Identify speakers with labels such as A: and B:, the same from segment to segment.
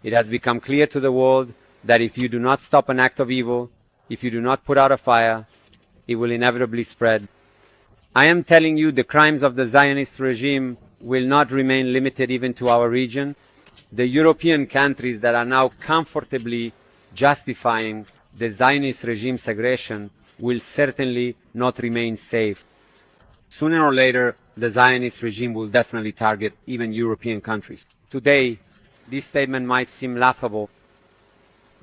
A: It has become clear to the world that if you do not stop an act of evil, if you do not put out a fire, it will inevitably spread. I am telling you, the crimes of the Zionist regime will not remain limited even to our region. The European countries that are now comfortably justifying the Zionist regime's aggression will certainly not remain safe. Sooner or later, the Zionist regime will definitely target even European countries. Today, this statement might seem laughable,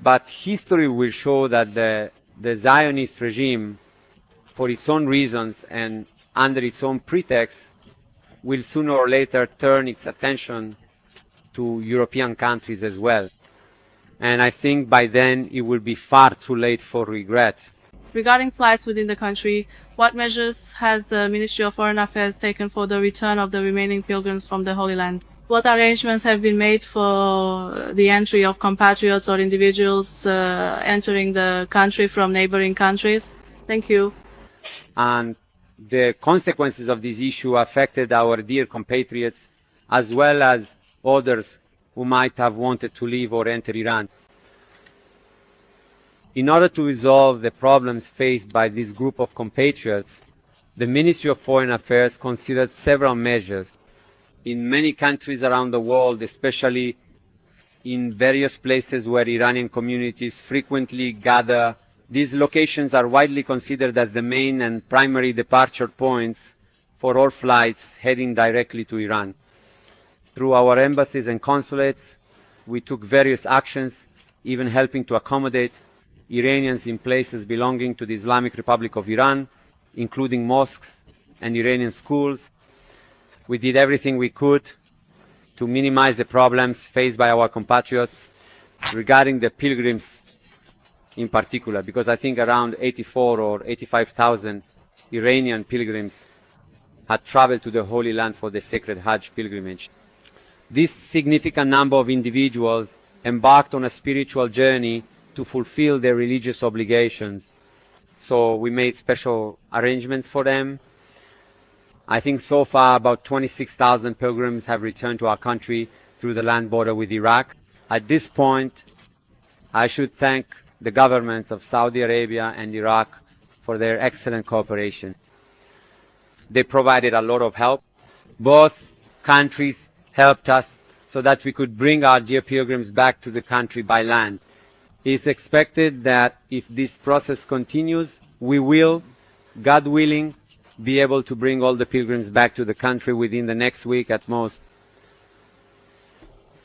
A: but history will show that the Zionist regime, for its own reasons and under its own pretext, will sooner or later turn its attention to European countries as well. And I think by then it will be far too late for regret.
B: Regarding flights within the country, what measures has the Ministry of Foreign Affairs taken for the return of the remaining pilgrims from the Holy Land? What arrangements have been made for the entry of compatriots or individuals entering the country from neighboring countries? Thank you.
A: And the consequences of this issue affected our dear compatriots as well as others who might have wanted to leave or enter Iran. In order to resolve the problems faced by this group of compatriots, the Ministry of Foreign Affairs considered several measures. In many countries around the world, especially in various places where Iranian communities frequently gather, these locations are widely considered as the main and primary departure points for all flights heading directly to Iran. Through our embassies and consulates, we took various actions, even helping to accommodate Iranians in places belonging to the Islamic Republic of Iran, including mosques and Iranian schools. We did everything we could to minimize the problems faced by our compatriots regarding the pilgrims in particular, because I think around 84 or 85,000 Iranian pilgrims had traveled to the Holy Land for the sacred Hajj pilgrimage. This significant number of individuals embarked on a spiritual journey to fulfill their religious obligations. So we made special arrangements for them. I think so far about 26,000 pilgrims have returned to our country through the land border with Iraq. At this point, I should thank the governments of Saudi Arabia and Iraq for their excellent cooperation. They provided a lot of help. Both countries helped us so that we could bring our dear pilgrims back to the country by land. It is expected that if this process continues, we will, God willing, be able to bring all the pilgrims back to the country within the next week at most.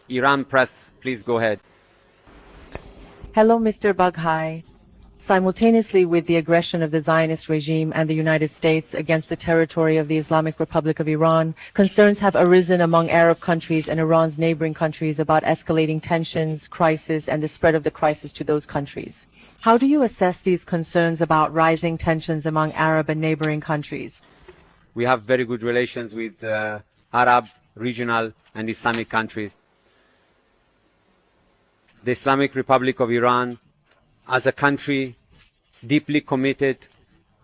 A: Iran press, please go ahead.
C: Hello, Mr. Baghei. Simultaneously with the aggression of the Zionist regime and the United States against the territory of the Islamic Republic of Iran, concerns have arisen among Arab countries and Iran's neighboring countries about escalating tensions, crisis, and the spread of the crisis to those countries. How do you assess these concerns about rising tensions among Arab and neighboring countries?
A: We have very good relations with Arab, regional, and Islamic countries. The Islamic Republic of Iran, as a country deeply committed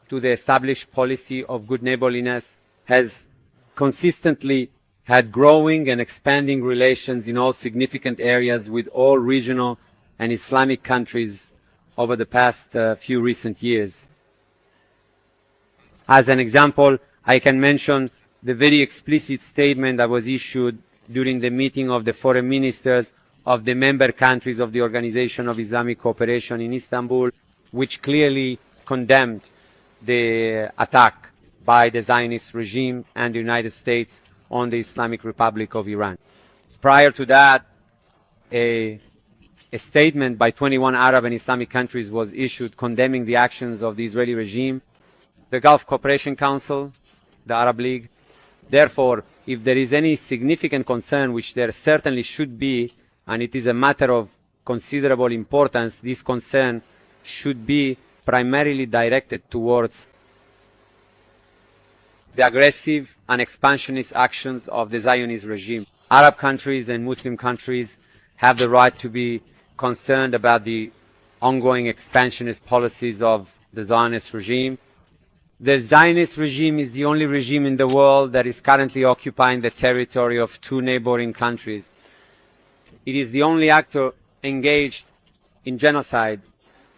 A: to the established policy of good neighborliness, has consistently had growing and expanding relations in all significant areas with all regional and Islamic countries over the past few recent years. As an example, I can mention the very explicit statement that was issued during the meeting of the foreign ministers of the member countries of the Organization of Islamic Cooperation in Istanbul, which clearly condemned the attack by the Zionist regime and the United States on the Islamic Republic of Iran. Prior to that, a statement by 21 Arab and Islamic countries was issued condemning the actions of the Israeli regime. The Gulf Cooperation Council, the Arab League. Therefore, if there is any significant concern, which there certainly should be, and it is a matter of considerable importance, this concern should be primarily directed towards the aggressive and expansionist actions of the Zionist regime. Arab countries and Muslim countries have the right to be concerned about the ongoing expansionist policies of the Zionist regime. The Zionist regime is the only regime in the world that is currently occupying the territory of two neighboring countries. It is the only actor engaged in genocide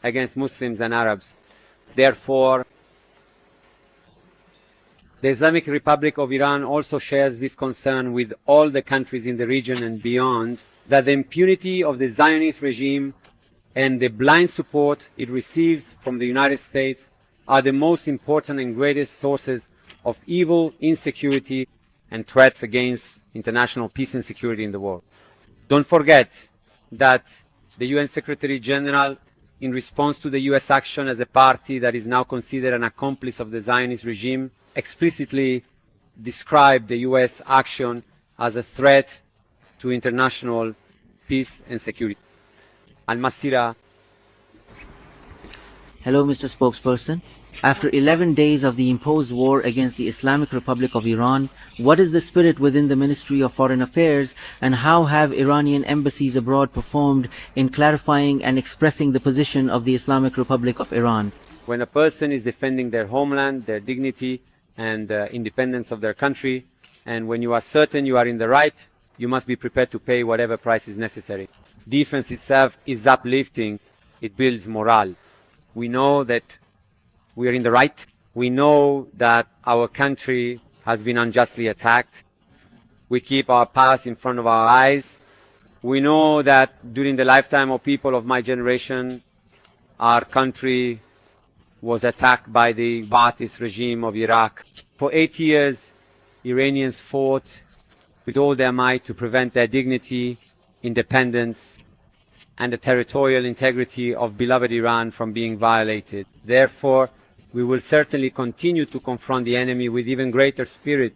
A: against Muslims and Arabs. Therefore, the Islamic Republic of Iran also shares this concern with all the countries in the region and beyond, that the impunity of the Zionist regime and the blind support it receives from the United States are the most important and greatest sources of evil, insecurity, and threats against international peace and security in the world. Don't forget that the UN Secretary General, in response to the US action as a party that is now considered an accomplice of the Zionist regime, explicitly described the US action as a threat to international peace and security. Al-Masira.
D: Hello, Mr. Spokesperson. After 11 days of the imposed war against the Islamic Republic of Iran, what is the spirit within the Ministry of Foreign Affairs, and how have Iranian embassies abroad performed in clarifying and expressing the position of the Islamic Republic of Iran?
A: When a person is defending their homeland, their dignity, and independence of their country, and when you are certain you are in the right, you must be prepared to pay whatever price is necessary. Defense itself is uplifting. It builds morale. We know that we are in the right. We know that our country has been unjustly attacked. We keep our past in front of our eyes. We know that during the lifetime of people of my generation, our country was attacked by the Ba'athist regime of Iraq. For 8 years, Iranians fought with all their might to prevent their dignity, independence, and the territorial integrity of beloved Iran from being violated. Therefore, we will certainly continue to confront the enemy with even greater spirit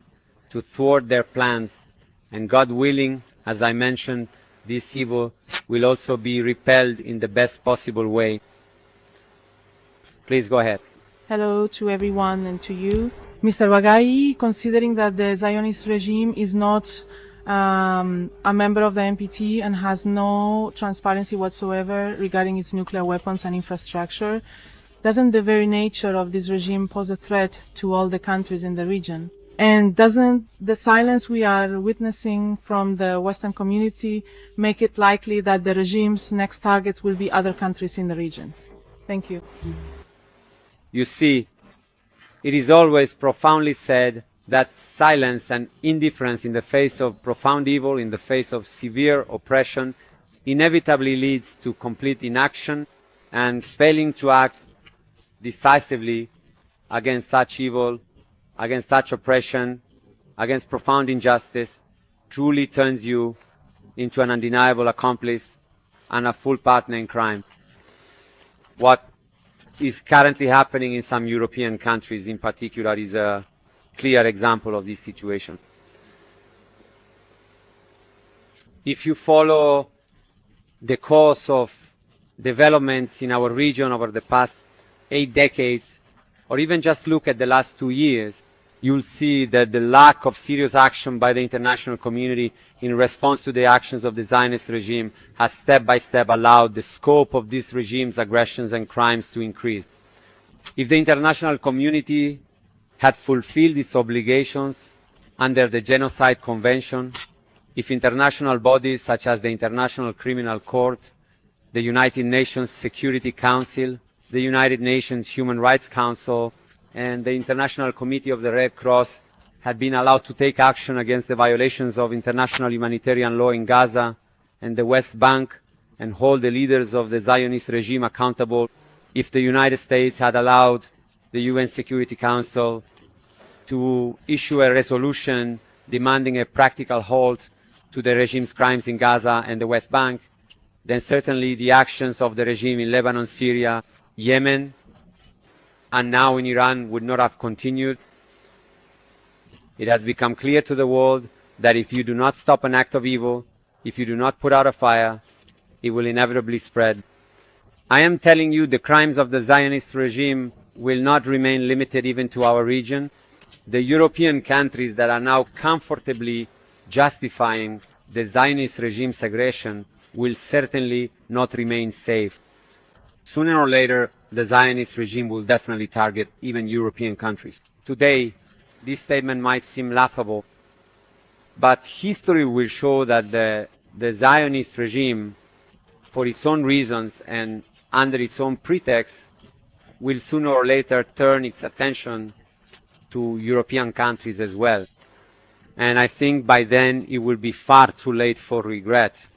A: to thwart their plans. And God willing, as I mentioned, this evil will also be repelled in the best possible way. Please go ahead.
E: Hello to everyone and to you. Mr. Baghei, considering that the Zionist regime is not a member of the NPT and has no transparency whatsoever regarding its nuclear weapons and infrastructure, doesn't the very nature of this regime pose a threat to all the countries in the region? And doesn't the silence we are witnessing from the Western community make it likely that the regime's next target will be other countries in the region? Thank you.
A: You see, it is always profoundly said that silence and indifference in the face of profound evil, in the face of severe oppression, inevitably leads to complete inaction, and failing to act decisively against such evil, against such oppression, against profound injustice, truly turns you into an undeniable accomplice and a full partner in crime. What is currently happening in some European countries in particular is a clear example of this situation. If you follow the course of developments in our region over the past 8 decades, or even just look at the last 2 years, you'll see that the lack of serious action by the international community in response to the actions of the Zionist regime has step by step allowed the scope of this regime's aggressions and crimes to increase. If the international community had fulfilled its obligations under the Genocide Convention, if international bodies such as the International Criminal Court, the United Nations Security Council, the United Nations Human Rights Council, and the International Committee of the Red Cross had been allowed to take action against the violations of international humanitarian law in Gaza and the West Bank and hold the leaders of the Zionist regime accountable, if the United States had allowed the UN Security Council to issue a resolution demanding a practical halt to the regime's crimes in Gaza and the West Bank, then certainly the actions of the regime in Lebanon, Syria, Yemen, and now in Iran would not have continued. It has become clear to the world that if you do not stop an act of evil, if you do not put out a fire, it will inevitably spread. I am telling you, the crimes of the Zionist regime will not remain limited even to our region. The European countries that are now comfortably justifying the Zionist regime's aggression will certainly not remain safe. Sooner or later, the Zionist regime will definitely target even European countries. Today, this statement might seem laughable, but history will show that the the Zionist regime, for its own reasons and under its own pretext, will sooner or later turn its attention to European countries as well. And I think by then it will be far too late for regret.